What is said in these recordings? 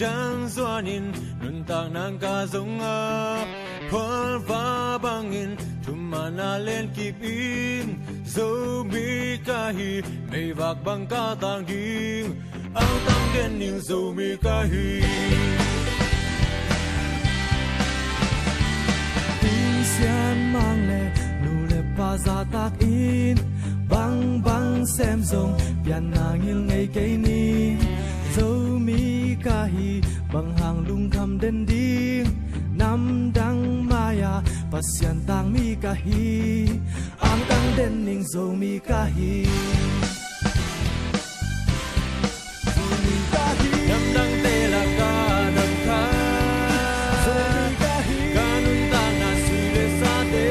jang zuanin nun tang nang ka zonga phol va bangin thumana len kip in zo mi ka hi mei vak bang ka tang ding ang tang den ning zo mi ka hi tin sian mang le nu le pa za tak in bang bang xem zong pian na ngil ngei kei ni zo mi ka hi bang hang lung kham den ding nam dang maya pasian tang mi ka hi ang tang den ning zo mi ka hi nam dang te la ka nam kha zo mi ka hi kanun ta na si le sa te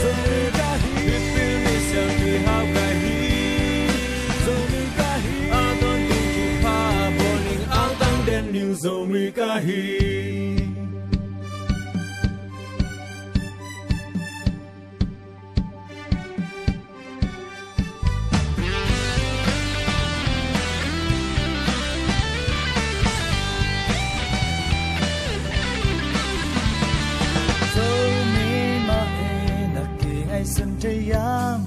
zo mi ka hi pil mi sa mi hao ka hi zo mi ka hi a don tu chu pa boning ang tang den ning zo mi ka hi sân chơi yam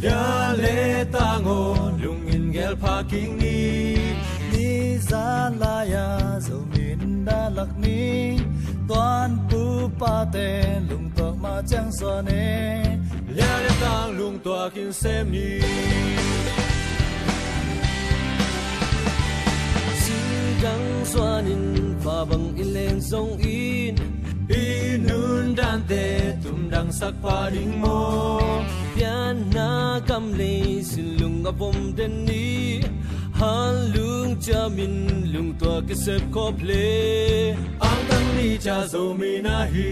ya le ta ngo lung in gel pa king ni za la ya zo min da lak ni toan pu pa te lung to ma chang so ne ya le ta lung to kin sem ni sin gang xoan in pa bang ileng song in inun dan te tum dang sak pa ding mo pian na kam le sin lung apom den ni han lung cha min lung to ke sep ko ple ang tang ni cha zo mi na hi